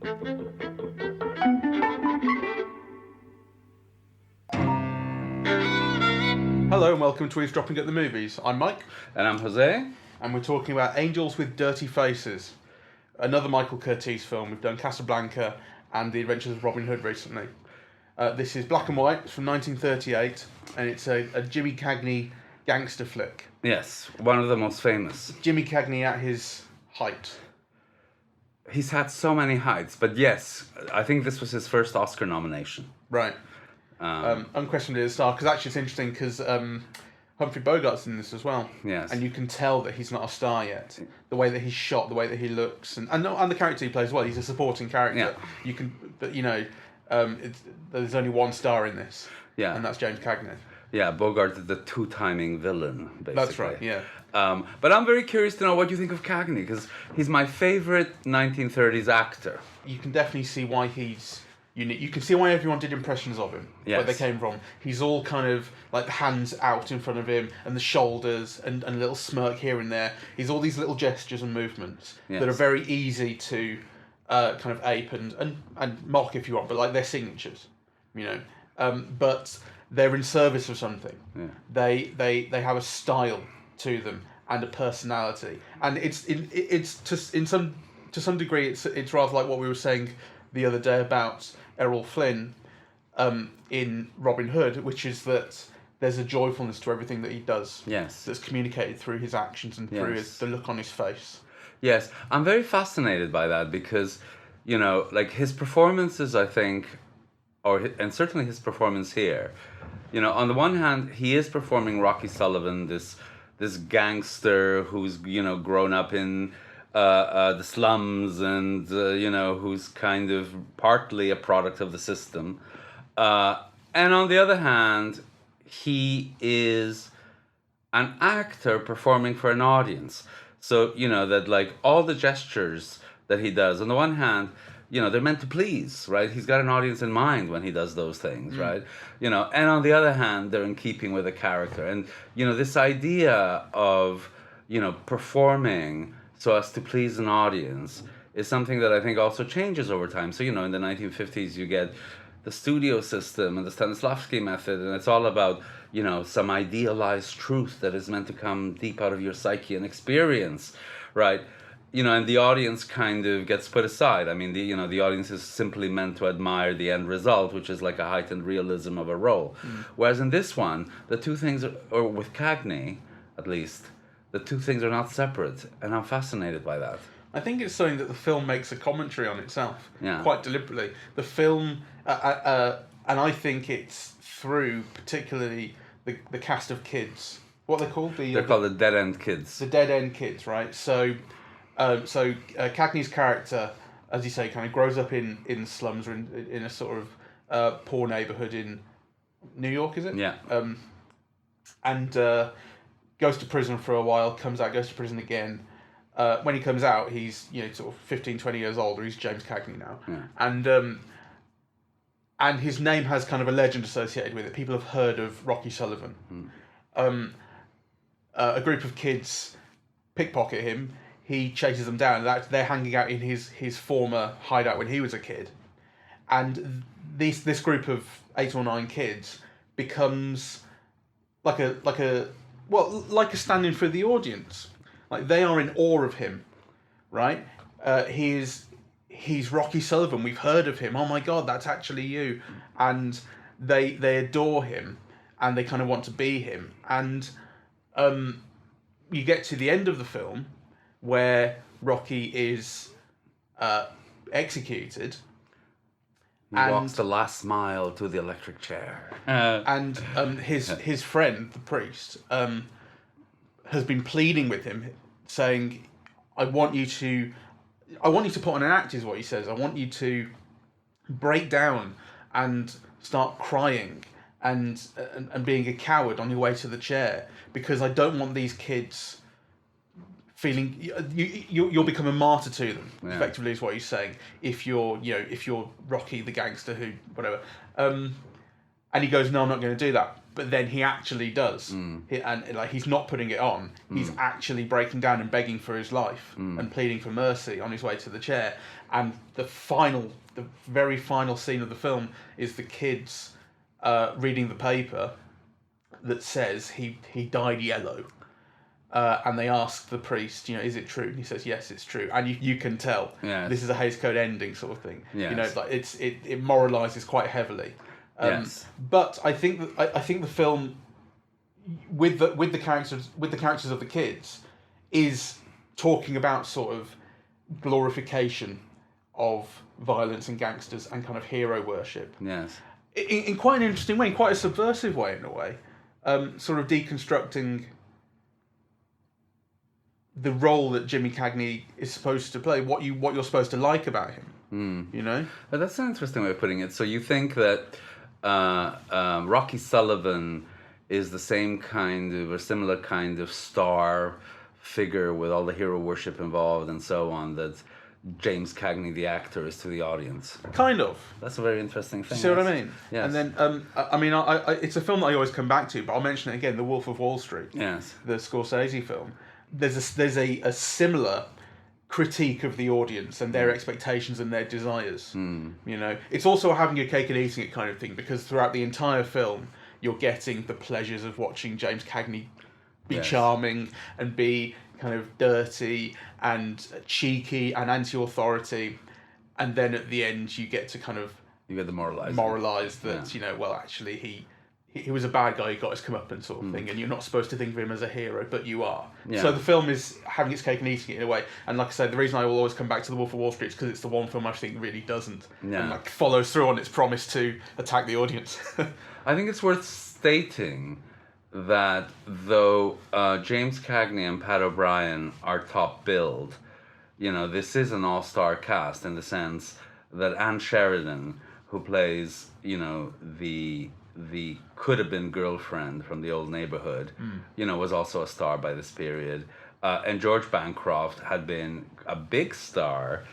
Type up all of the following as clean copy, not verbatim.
Hello and welcome to Eavesdropping at the Movies. I'm Mike. And I'm Jose. And we're talking about Angels with Dirty Faces. Another Michael Curtiz film. We've done Casablanca and The Adventures of Robin Hood recently. This is black and white. It's from 1938. And it's a Jimmy Cagney gangster flick. Yes, one of the most famous. Jimmy Cagney at his height. He's had so many heights, but yes, I think this was his first Oscar nomination. Right. Unquestionably a star, because actually it's interesting because Humphrey Bogart's in this as well. Yes. And you can tell that he's not a star yet. The way that he's shot, the way that he looks, and the character he plays as well. He's a supporting character. Yeah. You can, but there's only one star in this. Yeah. And that's James Cagney. Yeah, Bogart is the two-timing villain, basically. That's right. Yeah. But I'm very curious to know what you think of Cagney, because he's my favorite 1930s actor. You can definitely see why he's unique. You can see why everyone did impressions of him. Yes. Where they came from. He's all kind of like the hands out in front of him and the shoulders and a little smirk here and there. He's all these little gestures and movements that are very easy to kind of ape and mock if you want, but like they're signatures, but they're in service of something. Yeah. They have a style to them and a personality, and to some degree it's rather like what we were saying the other day about Errol Flynn in Robin Hood, which is that there's a joyfulness to everything that he does. Yes. That's communicated through his actions and through the look on his face. Yes, I'm very fascinated by that because, like his performances, I think, and certainly his performance here, on the one hand, he is performing Rocky Sullivan, this gangster who's, grown up in the slums and, who's kind of partly a product of the system. And on the other hand, he is an actor performing for an audience. So, that like all the gestures that he does, on the one hand, they're meant to please, right? He's got an audience in mind when he does those things, right? And on the other hand, they're in keeping with the character. And, this idea of, performing so as to please an audience is something that I think also changes over time. So, in the 1950s, you get the studio system and the Stanislavski method, and it's all about, some idealized truth that is meant to come deep out of your psyche and experience, right? And the audience kind of gets put aside. I mean, the audience is simply meant to admire the end result, which is like a heightened realism of a role. Whereas in this one, the two things, or with Cagney, at least, the two things are not separate, and I'm fascinated by that. I think it's something that the film makes a commentary on itself, Yeah. quite deliberately. The film, and I think it's through particularly the cast of kids. What are they called? They're called the Dead End Kids. The Dead End Kids, right? So Cagney's character, as you say, kind of grows up in slums or in a sort of poor neighborhood in New York, is it? Yeah. And goes to prison for a while, comes out, goes to prison again. When he comes out, he's sort of 15, 20 years older. He's James Cagney now, and his name has kind of a legend associated with it. People have heard of Rocky Sullivan. A group of kids pickpocket him. He chases them down. They're hanging out in his former hideout when he was a kid, and this group of 8 or 9 kids becomes like a stand-in for the audience. Like they are in awe of him, right? He's Rocky Sullivan. We've heard of him. Oh my God, that's actually you. And they adore him, and they kind of want to be him. And you get to the end of the film where Rocky is executed. He walks the last mile to the electric chair. And his friend, the priest, has been pleading with him, saying, I want you to put on an act, is what he says. I want you to break down and start crying and being a coward on your way to the chair, because I don't want these kids feeling you'll become a martyr to them. Yeah. Effectively, is what he's saying. If you're Rocky the gangster who whatever, and he goes, no, I'm not going to do that. but then he actually does, and like he's not putting it on. He's actually breaking down and begging for his life and pleading for mercy on his way to the chair. And the very final scene of the film is the kids reading the paper that says he died yellow. And they ask the priest, is it true? And he says, yes, it's true. And you can tell this is a Hays Code ending sort of thing. Yes. Like it moralizes quite heavily. Yes. But I think the film, with the characters of the kids, is talking about sort of glorification of violence and gangsters and kind of hero worship. Yes. In quite an interesting way, in quite a subversive way, in a way, sort of deconstructing the role that Jimmy Cagney is supposed to play, what you're supposed to like about him. But that's an interesting way of putting it. So you think that Rocky Sullivan is the same kind of, or similar kind of star figure with all the hero worship involved and so on, that James Cagney, the actor, is to the audience? Kind of. That's a very interesting thing. See what I mean? Yes. And then, I it's a film that I always come back to, but I'll mention it again, The Wolf of Wall Street. Yes. The Scorsese film. There's a similar critique of the audience and their expectations and their desires. It's also having your cake and eating it kind of thing, because throughout the entire film you're getting the pleasures of watching James Cagney be charming and be kind of dirty and cheeky and anti-authority, and then at the end you get to kind of the moralize that well, actually he was a bad guy who got his comeuppance sort of thing, and you're not supposed to think of him as a hero, but you are. Yeah. So the film is having its cake and eating it in a way. And like I said, the reason I will always come back to The Wolf of Wall Street is because it's the one film I think really doesn't. And like follows through on its promise to attack the audience. I think it's worth stating that though James Cagney and Pat O'Brien are top billed, this is an all-star cast in the sense that Anne Sheridan, who plays, the could have been girlfriend from The Old Neighborhood, was also a star by this period. And George Bancroft had been a big star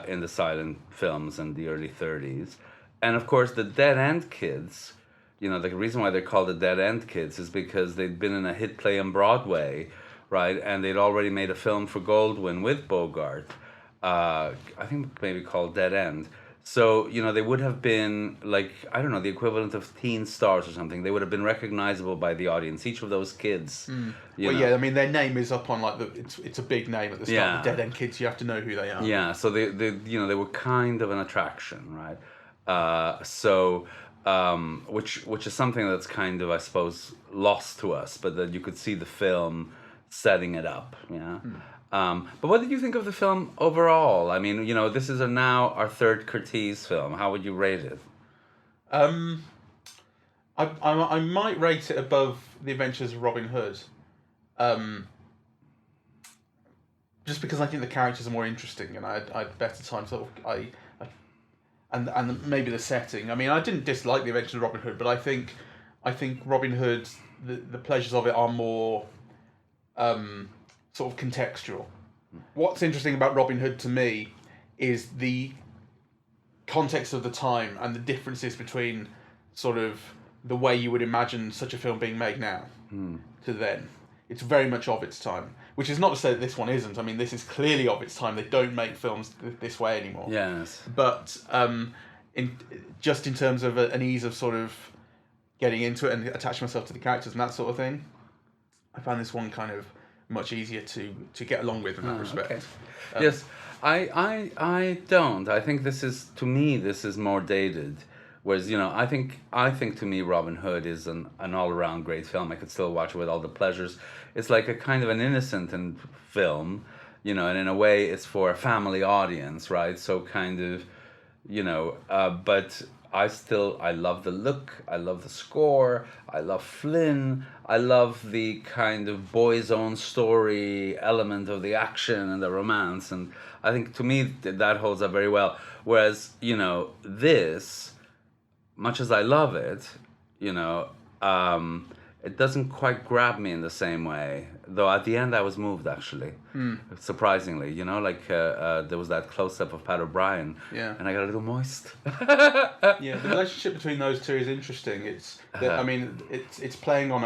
in the silent films in the early 30s. And of course, the Dead End Kids, the reason why they're called the Dead End Kids is because they'd been in a hit play on Broadway, right? And they'd already made a film for Goldwyn with Bogart, I think maybe called Dead End. So, they would have been, like, I don't know, the equivalent of teen stars or something. They would have been recognizable by the audience, each of those kids. Their name is up on, like, it's a big name at the start. Yeah. The Dead End Kids, you have to know who they are. Yeah, so they were kind of an attraction, right? Which is something that's kind of, I suppose, lost to us, but that you could see the film setting it up, but what did you think of the film overall? I mean, this is now our third Curtiz film. How would you rate it? I might rate it above The Adventures of Robin Hood. Just because I think the characters are more interesting and I had better time and maybe the setting. I mean, I didn't dislike The Adventures of Robin Hood, but I think Robin Hood, the pleasures of it are more sort of contextual. What's interesting about Robin Hood to me is the context of the time and the differences between sort of the way you would imagine such a film being made now to then. It's very much of its time, which is not to say that this one isn't. I mean, this is clearly of its time. They don't make films this way anymore. Yes. But in terms of an ease of sort of getting into it and attaching myself to the characters and that sort of thing, I found this one kind of much easier to get along with in that respect. Okay. Yes, I don't. I think this is more dated. Whereas, I think to me Robin Hood is an all-around great film. I could still watch it with all the pleasures. It's like a kind of an innocent film, and in a way it's for a family audience, right? So kind of, but I love the look, I love the score, I love Flynn, I love the kind of boy's own story element of the action and the romance, and I think to me that holds up very well. Whereas, this, much as I love it, it doesn't quite grab me in the same way though at the end I was moved actually, surprisingly. You know, like there was that close up of Pat O'Brien, Yeah. and I got a little moist. Yeah, the relationship between those two is interesting. I mean, it's playing on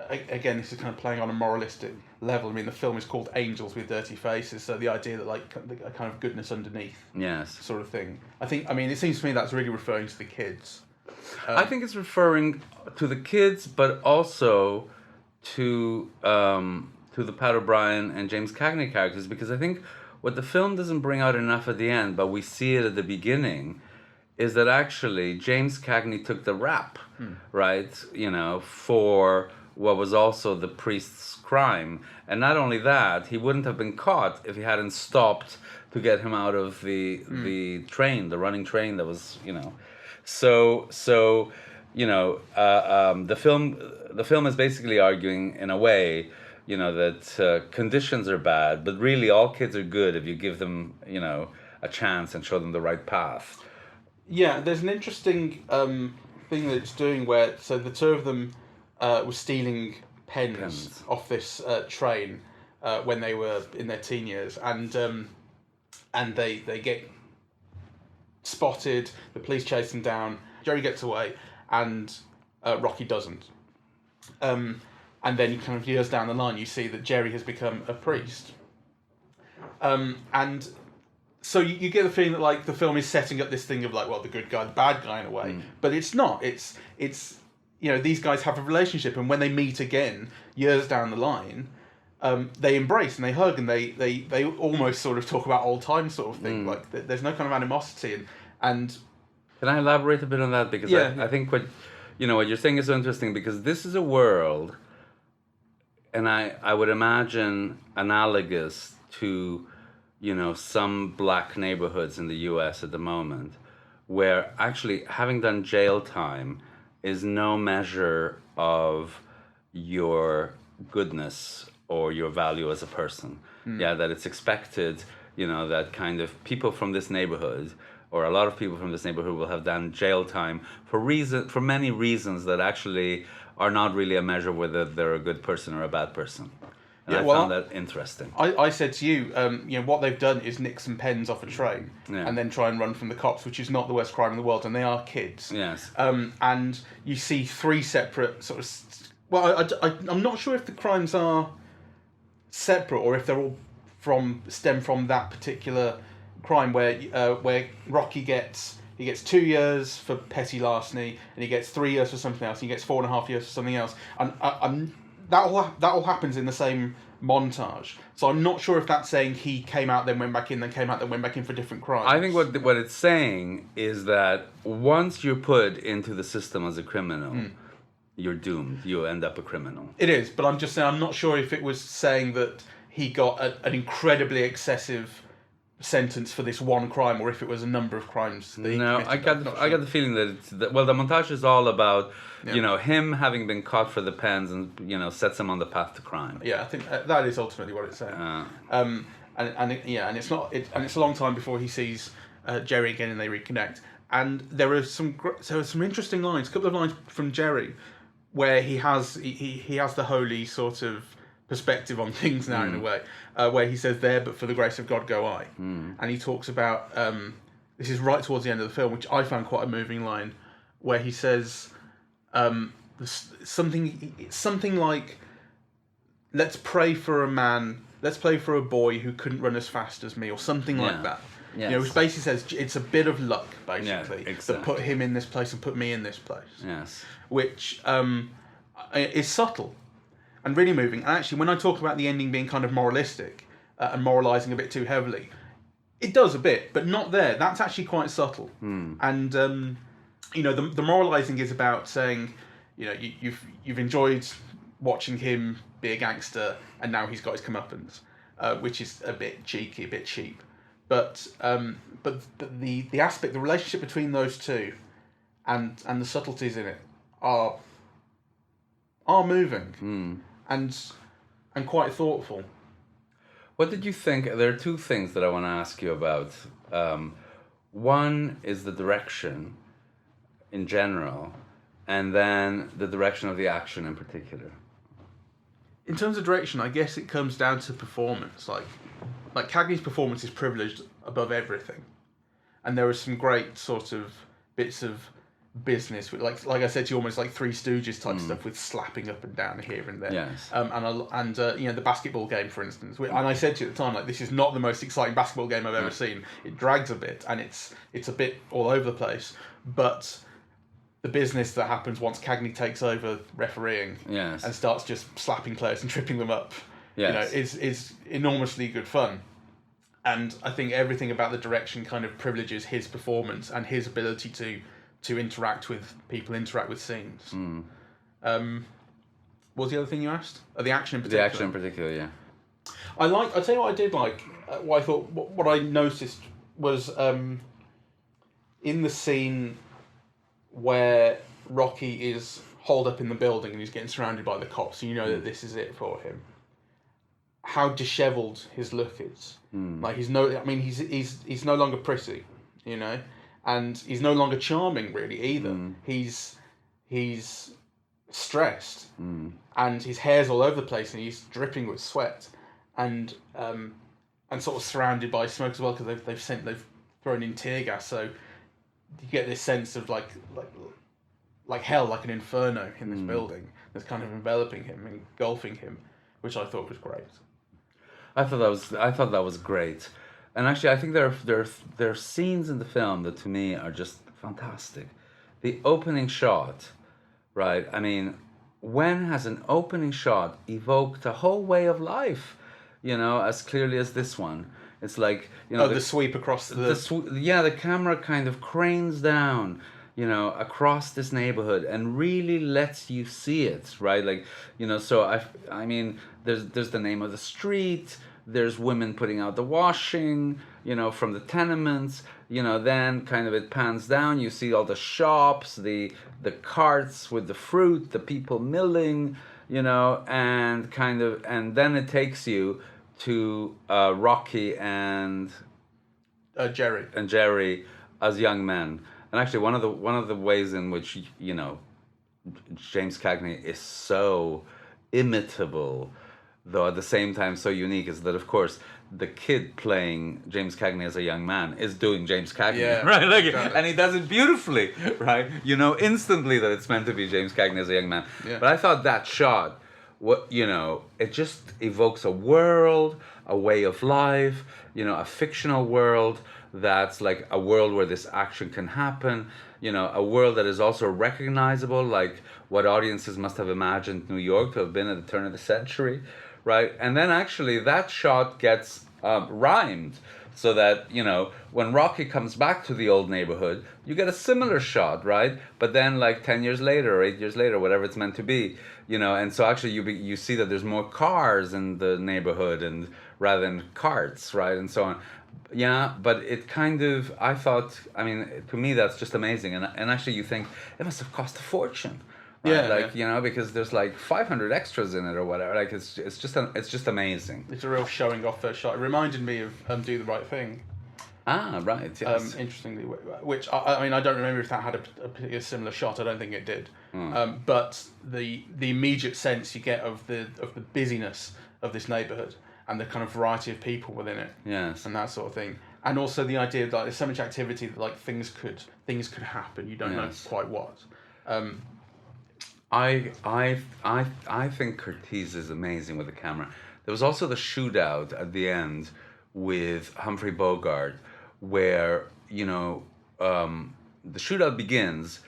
again, this is kind of playing on a moralistic level. I mean, the film is called Angels with Dirty Faces, so the idea that like a kind of goodness underneath, Yes, sort of thing. I mean, it seems to me that's really referring to the kids. I think it's referring to the kids, but also to the Pat O'Brien and James Cagney characters, because I think what the film doesn't bring out enough at the end, but we see it at the beginning, is that actually James Cagney took the rap, right? You know, for what was also the priest's crime, and not only that, he wouldn't have been caught if he hadn't stopped to get him out of the train, the running train that was, you know. So you know, the film is basically arguing in a way, you know, that conditions are bad, but really all kids are good if you give them, you know, a chance and show them the right path. Yeah, there's an interesting thing that it's doing where the two of them were stealing pens off this train when they were in their teen years, and they get spotted. The police chase them down. Jerry gets away, and Rocky doesn't. And then kind of years down the line, you see that Jerry has become a priest. And so you get the feeling that like the film is setting up this thing of like, well, the good guy, the bad guy in a way, but it's not. It's you know, these guys have a relationship, and when they meet again years down the line, they embrace and they hug and they almost sort of talk about old times sort of thing. Like there's no kind of animosity and. Can I elaborate a bit on that? Because I think what you're saying is so interesting, because this is a world, and I would imagine analogous to, you know, some black neighborhoods in the U.S. at the moment, where actually having done jail time is no measure of your goodness or your value as a person. Yeah, that it's expected, you know, that kind of people from this neighborhood, or a lot of people from this neighborhood, will have done jail time for many reasons that actually are not really a measure whether they're a good person or a bad person. And I found that interesting. I said to you, you know, what they've done is nick some pens off a train and then try and run from the cops, which is not the worst crime in the world, and they are kids. Yes. And you see three separate sort of. Well, I'm not sure if the crimes are separate or if they're all stem from that particular crime where Rocky gets 2 years for petty larceny, and he gets 3 years for something else, and he gets 4.5 years for something else, and that all happens in the same montage. So I'm not sure if that's saying he came out then went back in, then came out then went back in for different crimes. I think what it's saying is that once you're put into the system as a criminal, you're doomed. You end up a criminal. It is, but I'm just saying I'm not sure if it was saying that he got an incredibly excessive sentence for this one crime, or if it was a number of crimes that he committed. I got the feeling that the montage is all about you know, him having been caught for the pens, and you know, sets him on the path to crime. Yeah, I think that is ultimately what it's saying. And it's not and it's a long time before he sees Jerry again and they reconnect. And there are some interesting lines, a couple of lines from Jerry where he has the holy sort of perspective on things now in a way, where he says, "There, but for the grace of God go I," and he talks about this is right towards the end of the film, which I found quite a moving line, where he says something like, "Let's pray for a boy who couldn't run as fast as me," or something like that. Yes. You know, which basically says it's a bit of luck, basically, that put him in this place and put me in this place. Yes, which is subtle and really moving. And actually, when I talk about the ending being kind of moralistic and moralising a bit too heavily, it does a bit, but not there. That's actually quite subtle. And you know, the moralising is about saying, you know, you've enjoyed watching him be a gangster, and now he's got his comeuppance, which is a bit cheeky, a bit cheap. But the aspect, the relationship between those two, and the subtleties in it are moving and quite thoughtful. What did you think? There are two things that I want to ask you about. One is the direction in general, and then the direction of the action in particular. in terms of direction, I guess it comes down to performance. Like Cagney's performance is privileged above everything, and there are some great sort of bits of business with, like I said to you, almost like Three Stooges type stuff with slapping up and down here and there. Yes. And you know, the basketball game, for instance. And I said to you at the time, like, this is not the most exciting basketball game I've ever seen. It drags a bit, and it's a bit all over the place. But the business that happens once Cagney takes over refereeing Yes. and starts just slapping players and tripping them up, Yes. you know, is enormously good fun. And I think everything about the direction kind of privileges his performance and his ability to interact with people, interact with scenes. What was the other thing you asked? The action in particular. The action in particular, yeah. I'll tell you what I did like. What I thought, what I noticed was in the scene where Rocky is holed up in the building and he's getting surrounded by the cops, and you know that this is it for him. How dishevelled his look is. Like he's no longer pretty, you know, and he's no longer charming really either. He's stressed, and his hair's all over the place, and he's dripping with sweat, and sort of surrounded by smoke as well, because they've thrown in tear gas, so you get this sense of like hell, like an inferno in this building that's kind of enveloping him, engulfing him, which I thought was great. I thought that was great, and actually, I think there are scenes in the film that to me are just fantastic. The opening shot, right? I mean, when has an opening shot evoked a whole way of life? You know, as clearly as this one. It's like, you know, the sweep across the camera kind of cranes down, you know, across this neighborhood and really lets you see it, right? Like, you know, so I mean, there's the name of the street, there's women putting out the washing, you know, from the tenements, you know, then kind of it pans down, you see all the shops, the carts with the fruit, the people milling, you know, and then it takes you to Rocky and Jerry as young men. And actually, one of the ways in which, you know, James Cagney is so imitable, though at the same time so unique, is that, of course, the kid playing James Cagney as a young man is doing James Cagney, right? Like, exactly. And he does it beautifully, right? You know instantly that it's meant to be James Cagney as a young man. Yeah. But I thought that shot, you know, it just evokes a world, a way of life, you know, a fictional world that's like a world where this action can happen, you know, a world that is also recognizable, like what audiences must have imagined New York to have been at the turn of the century, right? And then actually that shot gets rhymed, so that, you know, when Rocky comes back to the old neighborhood, you get a similar shot, right? But then like 10 years later or 8 years later, whatever it's meant to be, you know, and so actually you see that there's more cars in the neighborhood and rather than carts, right? And so on. Yeah, but it kind of, I thought, I mean, to me that's just amazing. And actually you think it must have cost a fortune. Right? Yeah, like, you know, because there's like 500 extras in it or whatever. Like it's just amazing. It's a real showing off first shot. It reminded me of Do the Right Thing. Ah, right. Yes. Interestingly, which I mean, I don't remember if that had a similar shot. I don't think it did. But the immediate sense you get of the busyness of this neighborhood and the kind of variety of people within it. Yes. And that sort of thing. And also the idea that, like, there's so much activity that like things could happen. You don't know quite what. I think Curtiz is amazing with the camera. There was also the shootout at the end with Humphrey Bogart, where, you know, the shootout begins,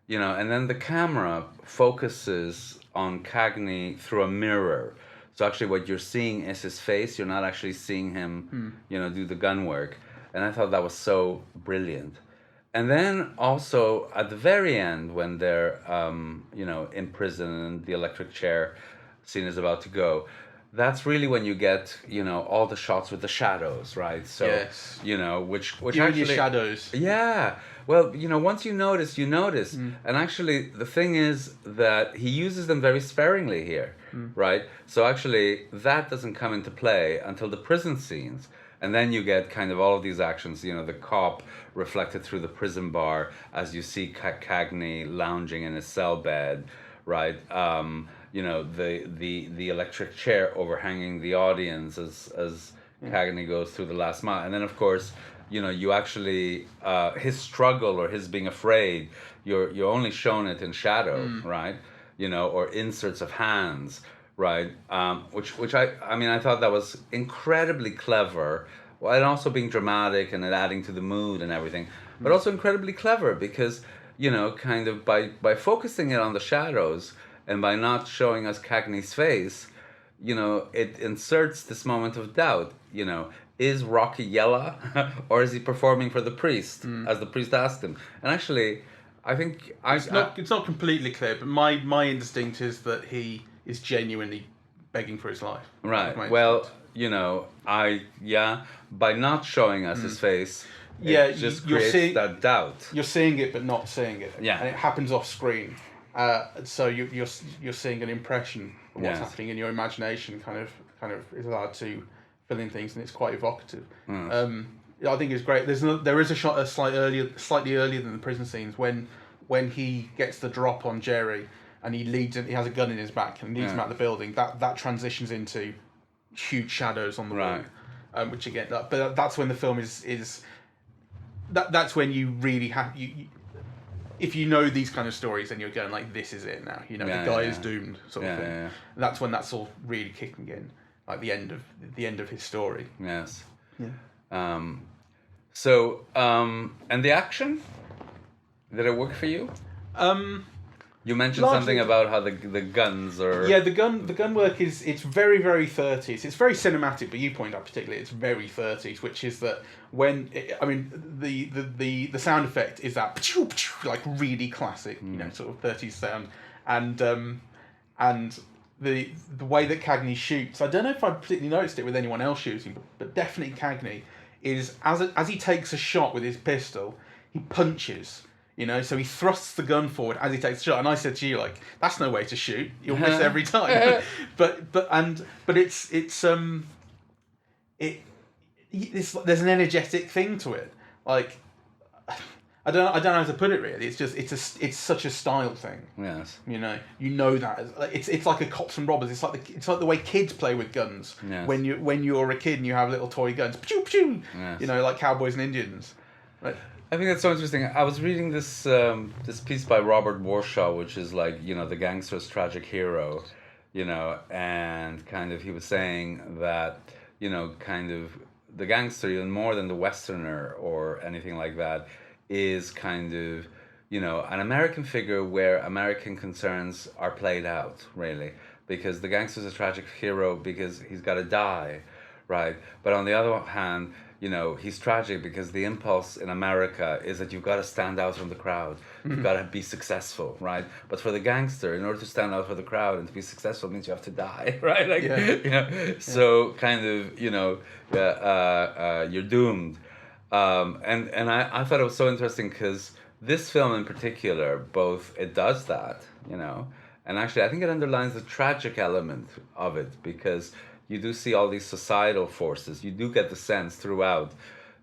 you know, and then the camera focuses on Cagney through a mirror. So actually what you're seeing is his face. You're not actually seeing him, you know, do the gun work. And I thought that was so brilliant. And then also at the very end, when they're, you know, in prison and the electric chair scene is about to go, that's really when you get, you know, all the shots with the shadows, right? So, yes. You know, which actually... shadows. Yeah. Well, you know, once you notice. And actually, the thing is that he uses them very sparingly here, right? So actually, that doesn't come into play until the prison scenes. And then you get kind of all of these actions, you know, the cop reflected through the prison bar as you see Cagney lounging in his cell bed, right? the electric chair overhanging the audience as Cagney goes through the last mile, and then of course, you actually his struggle or his being afraid, you're only shown it in shadow, right? Or inserts of hands, right? Which I thought that was incredibly clever, well, and also being dramatic and adding to the mood and everything, but also incredibly clever because kind of by focusing it on the shadows and by not showing us Cagney's face, it inserts this moment of doubt. Is Rocky yellow or is he performing for the priest, as the priest asked him? And actually, I think it's not completely clear, but my instinct is that he is genuinely begging for his life. Right. Well, by not showing us his face, it just creates that doubt. You're seeing it, but not seeing it. Yeah. And it happens off screen. So you're seeing an impression of what's happening, and your imagination kind of is allowed to fill in things, and it's quite evocative. I think it's great. There is a shot slightly earlier than the prison scenes when he gets the drop on Jerry, and he has a gun in his back and leads him out the building. That transitions into huge shadows on the wall, which again, but that's when the film is. That's when you really have if you know these kind of stories, then you're going like, this is it now. The guy is doomed, sort of thing. Yeah. That's when that's all really kicking in, like the end of his story. Yes. Yeah. So, and the action, did it work for you? You mentioned something about how the guns are... Yeah, the gun work it's very, very 30s. It's very cinematic, but you point out particularly it's very 30s, which is that the sound effect is that like really classic, sort of 30s sound, and the way that Cagney shoots. I don't know if I particularly noticed it with anyone else shooting, but definitely Cagney is as he takes a shot with his pistol, he punches. So he thrusts the gun forward as he takes the shot, and I said to you, like, that's no way to shoot. You'll miss every time. but there's an energetic thing to it. Like, I don't know how to put it really. It's just it's such a style thing. Yes. That it's like a cops and robbers. It's like the way kids play with guns. Yes. When you're a kid and you have little toy guns. Pew, pew, yes. Like cowboys and Indians. Right. I think that's so interesting. I was reading this piece by Robert Warshaw, which is like, the gangster's tragic hero, and kind of he was saying that, kind of the gangster, even more than the Westerner or anything like that, is kind of, an American figure where American concerns are played out, really. Because the gangster's a tragic hero because he's got to die, right? But on the other hand, he's tragic because the impulse in America is that you've got to stand out from the crowd. You've got to be successful, right? But for the gangster, in order to stand out for the crowd and to be successful means you have to die, right? Like, so kind of, you're doomed. And I thought it was so interesting because this film in particular, it does that, and actually I think it underlines the tragic element of it because you do see all these societal forces. You do get the sense throughout,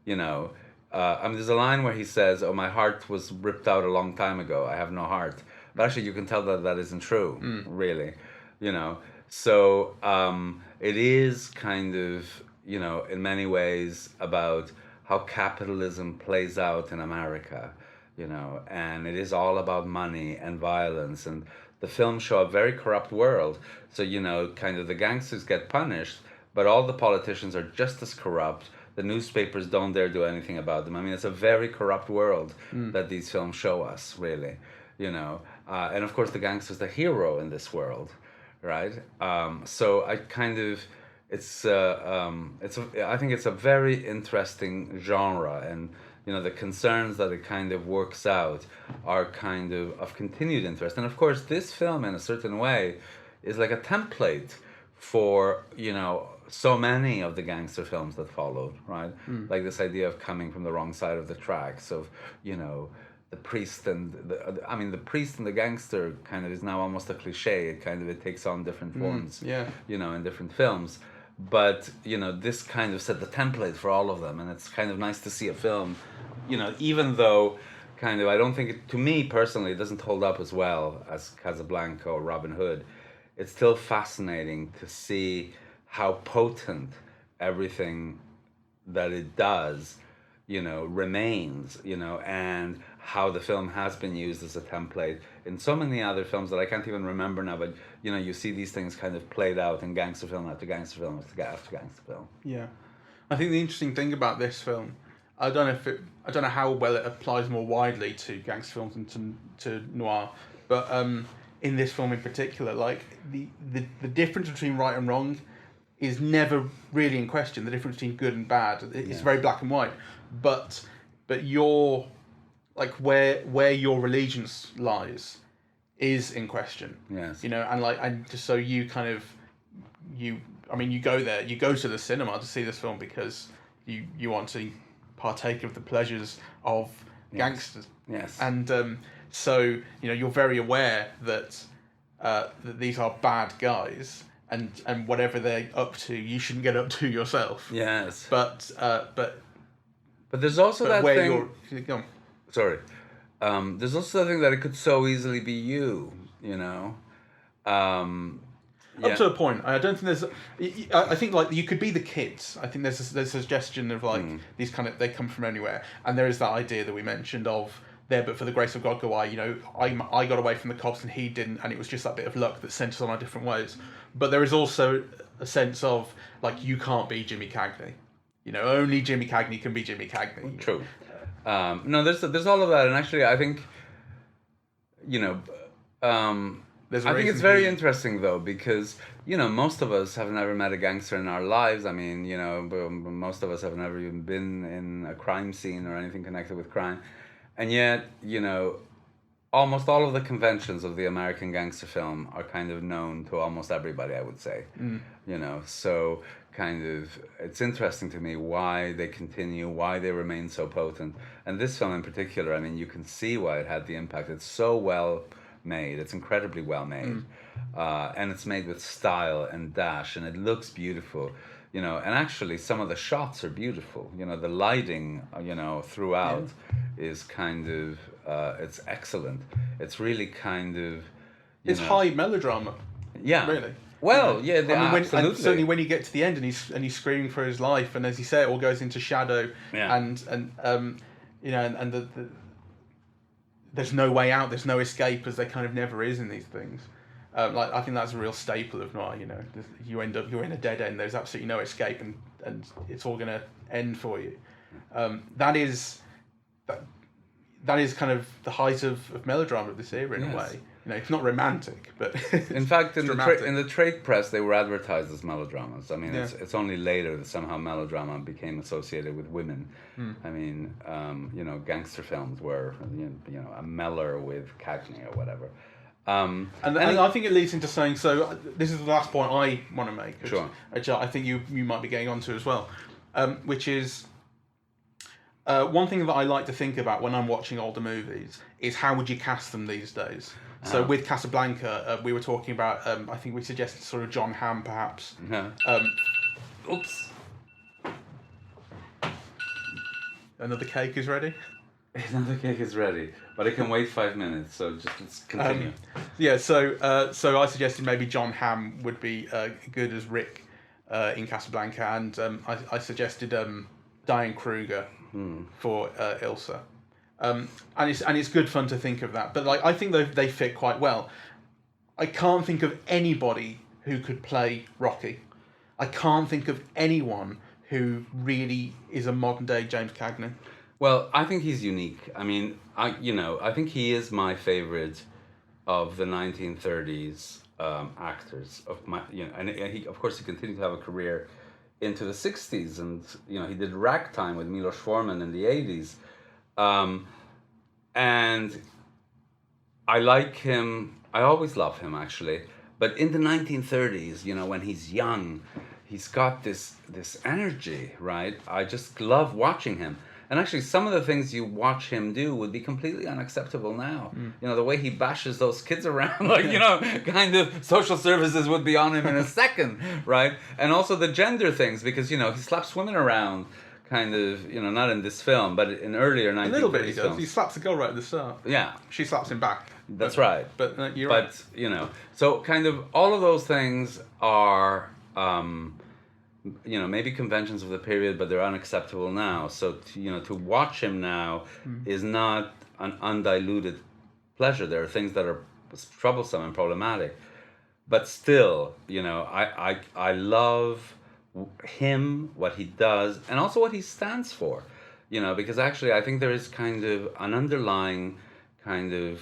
there's a line where he says, "Oh, my heart was ripped out a long time ago. I have no heart." But actually, you can tell that isn't true, really, So it is kind of, in many ways about how capitalism plays out in America, and it is all about money and violence. And the films show a very corrupt world. So, kind of the gangsters get punished, but all the politicians are just as corrupt. The newspapers don't dare do anything about them. I mean, it's a very corrupt world that these films show us, really, and of course the gangster's the hero in this world, right? So I kind of, I think it's a very interesting genre, and the concerns that it kind of works out are kind of continued interest. And of course, this film, in a certain way, is like a template for, so many of the gangster films that followed, right? Like this idea of coming from the wrong side of the tracks, of, the priest and the priest and the gangster kind of is now almost a cliche. It takes on different forms, in different films. But, this kind of set the template for all of them. And it's kind of nice to see a film, even though I don't think to me personally, it doesn't hold up as well as Casablanca or Robin Hood. it's still fascinating to see how potent everything that it does, remains, and how the film has been used as a template in so many other films that I can't even remember now, but you see these things kind of played out in gangster film after gangster film after gangster film. Yeah. I think the interesting thing about this film, I don't know how well it applies more widely to gangster films and to noir, but in this film in particular, like the difference between right and wrong is never really in question. The difference between good and bad, it's very black and white, but your, like, where your allegiance lies is in question. Yes. And just so you kind of you go to the cinema to see this film because you want to partake of the pleasures of gangsters. Yes. And so you're very aware that these are bad guys, and whatever they're up to, you shouldn't get up to yourself. Yes. But there's also that where thing. go on. Sorry. There's also the thing that it could so easily be you. Up to a point. I don't think there's. I think like you could be the kids. I think there's a suggestion of like these kind of, they come from anywhere, and there is that idea that we mentioned of there, but for the grace of God go I. I got away from the cops and he didn't, and it was just that bit of luck that sent us on our different ways. But there is also a sense of like you can't be Jimmy Cagney. Only Jimmy Cagney can be Jimmy Cagney. True. No, there's all of that, and actually I think I think it's very interesting though, because most of us have never met a gangster in our lives. I mean, most of us have never even been in a crime scene or anything connected with crime, and yet almost all of the conventions of the American gangster film are kind of known to almost everybody, I would say. So kind of it's interesting to me why they continue, why they remain so potent, and this film in particular, I mean, you can see why it had the impact. It's so well made. It's incredibly well made, and it's made with style and dash, and it looks beautiful, and actually some of the shots are beautiful. The lighting, throughout is kind of it's excellent. It's really kind of it's high melodrama. Yeah, really. Well, yeah, absolutely. And certainly when you get to the end and he's screaming for his life, and as you say, it all goes into shadow, and the there's no way out, there's no escape, as there kind of never is in these things. I think that's a real staple of noir. You're in a dead end. There's absolutely no escape, and it's all going to end for you. That is kind of the height of melodrama of this era in a way. It's not romantic, but in fact, in the trade press, they were advertised as melodramas. I mean, it's only later that somehow melodrama became associated with women. I mean, gangster films were, a Meller with Cagney or whatever. And I think it leads into saying, so this is the last point I want to make, which I think you might be getting onto as well, which is one thing that I like to think about when I'm watching older movies is how would you cast them these days? So with Casablanca, we were talking about, I think we suggested sort of John Hamm, perhaps. Oops. Another cake is ready? Another cake is ready, but it can wait 5 minutes, so just let's continue. So I suggested maybe John Hamm would be good as Rick in Casablanca, and I suggested Diane Kruger for Ilsa. And it's good fun to think of that, but I think they fit quite well. I can't think of anybody who could play Rocky. I can't think of anyone who really is a modern day James Cagney. Well, I think he's unique. I mean, I think he is my favorite of the 1930s actors and he, of course, he continued to have a career into the 60s, and he did Ragtime with Milos Forman in the 80s. And I like him. I always love him, actually. But in the 1930s, when he's young, he's got this energy, right? I just love watching him. And actually, some of the things you watch him do would be completely unacceptable now. The way he bashes those kids around, kind of social services would be on him in a second, right? And also the gender things, because, he slaps women around. Kind of, not in this film, but in earlier 1930s a little bit he does. films. He slaps the girl right at the start. Yeah. She slaps him back. That's right. But you're right. But, you know, so kind of all of those things are, you know, maybe conventions of the period, but they're unacceptable now. So, to watch him now is not an undiluted pleasure. There are things that are troublesome and problematic. But still, I love him, what he does, and also what he stands for. Because actually I think there is kind of an underlying kind of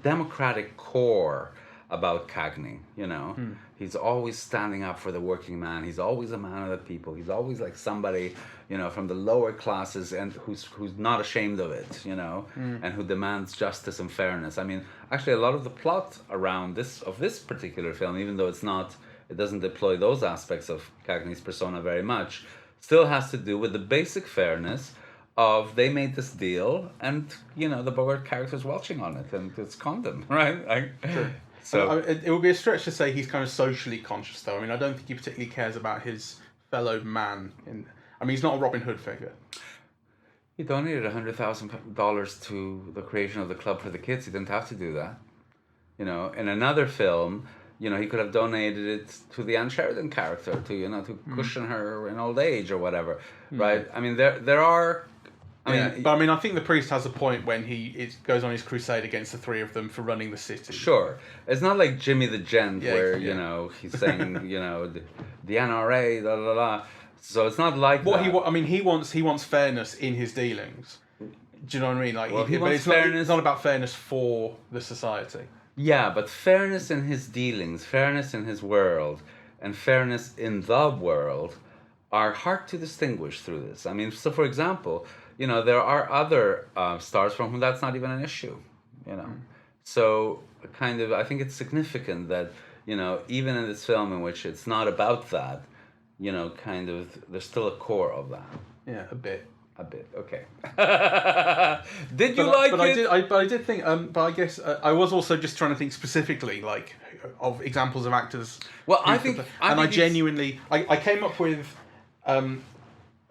democratic core about Cagney. He's always standing up for the working man. He's always a man of the people. He's always like somebody, from the lower classes and who's not ashamed of it, and who demands justice and fairness. I mean, actually a lot of the plot around this particular film, even though it doesn't deploy those aspects of Cagney's persona very much, still has to do with the basic fairness of they made this deal and, the Bogart character's watching on it and it's condom, right? True. So it would be a stretch to say he's kind of socially conscious, though. I mean, I don't think he particularly cares about his fellow man. He's not a Robin Hood figure. He donated $100,000 to the creation of the club for the kids. He didn't have to do that. In another film, he could have donated it to the Anne Sheridan character to cushion her in old age or whatever, right? I mean, there are. But I think the priest has a point when he goes on his crusade against the three of them for running the city. Sure, it's not like Jimmy the Gent where he's saying the NRA, la la la. So it's not like that. He wants fairness in his dealings. Do you know what I mean? Like, he wants fairness. It's not about fairness for the society. Yeah, but fairness in his dealings, fairness in his world, and fairness in the world are hard to distinguish through this. I mean, so for example, there are other stars from whom that's not even an issue, So kind of, I think it's significant that, even in this film in which it's not about that, kind of, there's still a core of that. Yeah, a bit. Okay. Did you like it? I did think. But I guess I was also just trying to think specifically, like, of examples of actors. Well, I think genuinely, I came up with,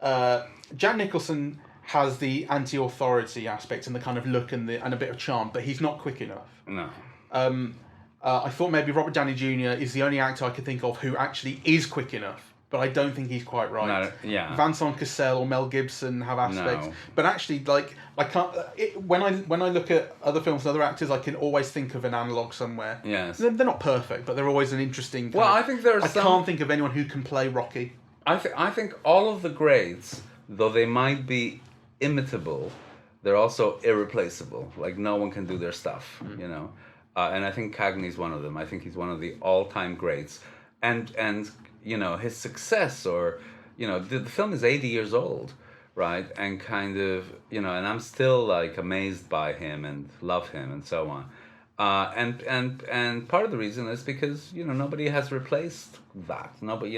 Jack Nicholson has the anti-authority aspect and the kind of look and a bit of charm, but he's not quick enough. No. I thought maybe Robert Downey Jr. is the only actor I could think of who actually is quick enough. But I don't think he's quite right. No, yeah. Vincent Cassel or Mel Gibson have aspects, No. but actually, like, I can't. When I look at other films and other actors, I can always think of an analog somewhere. Yes. They're not perfect, but they're always an interesting. I think there are I can't think of anyone who can play Rocky. I think all of the greats, though they might be imitable, they're also irreplaceable. Like, no one can do their stuff, And I think Cagney's one of them. I think he's one of the all-time greats, and. His success, or, the film is 80 years old, right? And kind of, and I'm still like amazed by him and love him and so on. And part of the reason is because, nobody has replaced that. Nobody,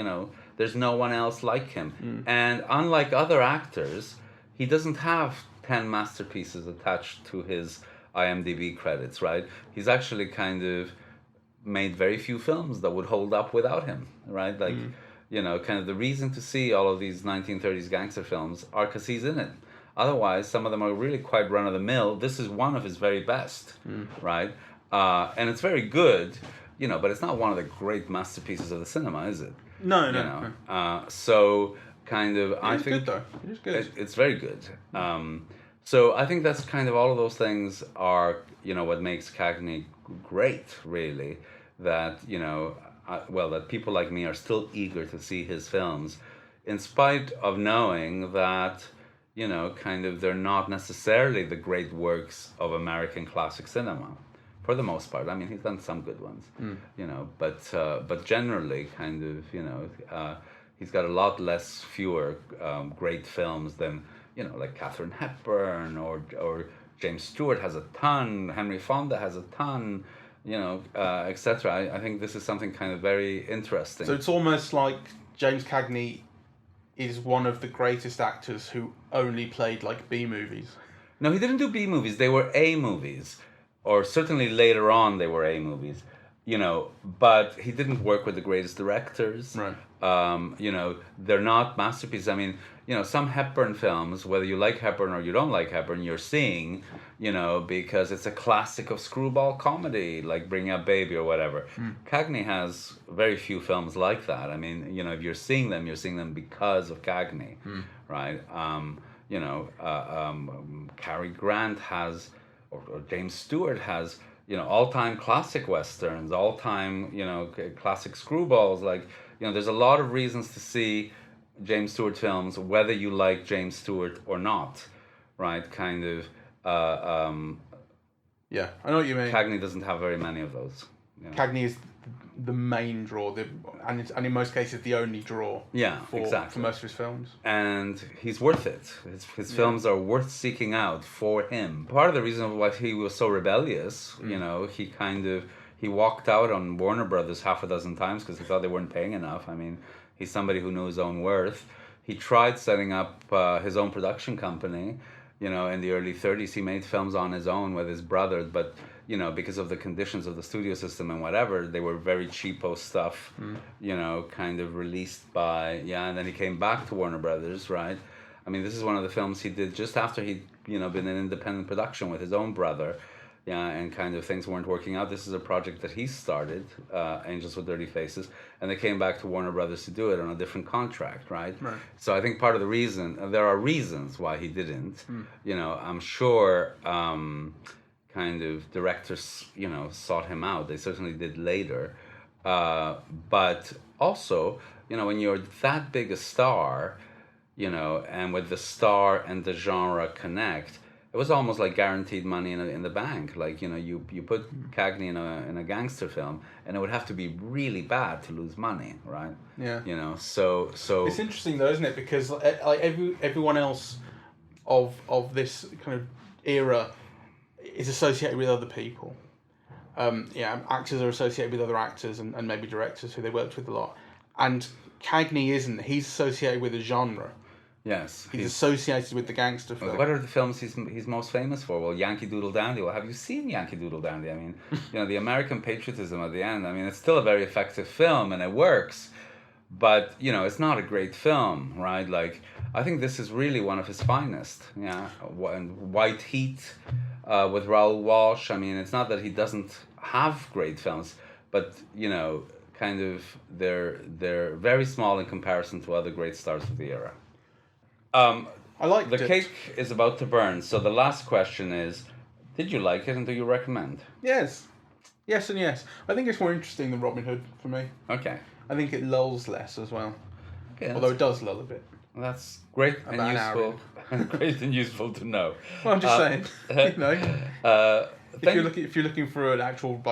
there's no one else like him. And unlike other actors, he doesn't have 10 masterpieces attached to his IMDb credits, right? He's actually kind of made very few films that would hold up without him, right? Like, kind of the reason to see all of these 1930s gangster films are because he's in it. Otherwise, some of them are really quite run-of-the-mill. This is one of his very best, right? And it's very good, but it's not one of the great masterpieces of the cinema, is it? No. So, kind of, I think... It's good, though. It is good. It's very good. So I think that's kind of all of those things are, what makes Cagney great, really. That, that people like me are still eager to see his films, in spite of knowing that, kind of they're not necessarily the great works of American classic cinema, for the most part. I mean, he's done some good ones, but generally, kind of, he's got a lot fewer great films than, like Katharine Hepburn or James Stewart has a ton, Henry Fonda has a ton, etc. I think this is something kind of very interesting. So it's almost like James Cagney is one of the greatest actors who only played like B movies. No, he didn't do B movies. They were A movies, or certainly later on they were A movies. But he didn't work with the greatest directors. Right. They're not masterpieces. I mean, some Hepburn films, whether you like Hepburn or you don't like Hepburn, you're seeing, because it's a classic of screwball comedy, like Bring Up Baby or whatever. Cagney has very few films like that. I mean, if you're seeing them because of Cagney, right? Cary Grant has, or James Stewart has, all-time classic westerns, all-time, classic screwballs. Like, there's a lot of reasons to see James Stewart films, whether you like James Stewart or not, right? Kind of. Yeah, I know what you mean. Cagney doesn't have very many of those. Cagney is the main draw, and in most cases the only draw. Yeah, for most of his films. And he's worth it. His films are worth seeking out for him. Part of the reason why he was so rebellious, he walked out on Warner Brothers half a dozen times because he thought they weren't paying enough. I mean, he's somebody who knew his own worth. He tried setting up his own production company. In the early 30s, he made films on his own with his brother, but because of the conditions of the studio system and whatever, they were very cheapo stuff, kind of released by, and then he came back to Warner Brothers, right? I mean, this is one of the films he did just after he'd, been in independent production with his own brother, and kind of things weren't working out. This is a project that he started, Angels with Dirty Faces, and they came back to Warner Brothers to do it on a different contract, right? So I think part of the reason, there are reasons why he didn't, I'm sure kind of directors, sought him out. They certainly did later. But also, when you're that big a star, and with the star and the genre connect, it was almost like guaranteed money in the bank. Like, you put Cagney in a gangster film, and it would have to be really bad to lose money, right? Yeah. So it's interesting though, isn't it? Because like everyone else of this kind of era is associated with other people. Actors are associated with other actors and maybe directors who they worked with a lot. And Cagney isn't. He's associated with a genre. Yes. He's associated with the gangster film. What are the films he's most famous for? Well, Yankee Doodle Dandy. Well, have you seen Yankee Doodle Dandy? I mean, the American patriotism at the end. I mean, it's still a very effective film and it works, but, it's not a great film, right? Like, I think this is really one of his finest. Yeah. And White Heat with Raoul Walsh. I mean, it's not that he doesn't have great films, but, kind of they're very small in comparison to other great stars of the era. I liked it. The cake is about to burn, so the last question is, did you like it and do you recommend? Yes. Yes and yes. I think it's more interesting than Robin Hood for me. Okay. I think it lulls less as well. Okay, although it does lull a bit. That's great and useful. Great and useful to know. Well, I'm just saying, if you're looking for an actual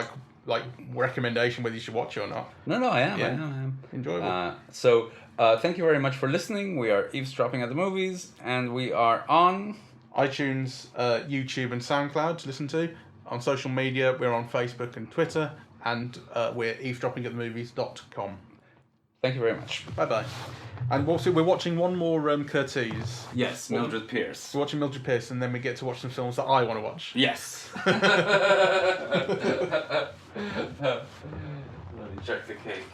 like recommendation whether you should watch it or not. No, I am. Enjoyable. So thank you very much for listening. We are Eavesdropping at the Movies, and we are on iTunes, YouTube, and SoundCloud to listen to. On social media, we're on Facebook and Twitter, and we're eavesdroppingatthemovies.com. Thank you very much. Bye-bye. And also, we're watching one more Curtiz. Yes, Mildred Pierce. We're watching Mildred Pierce, and then we get to watch some films that I want to watch. Yes. Let me check the cake.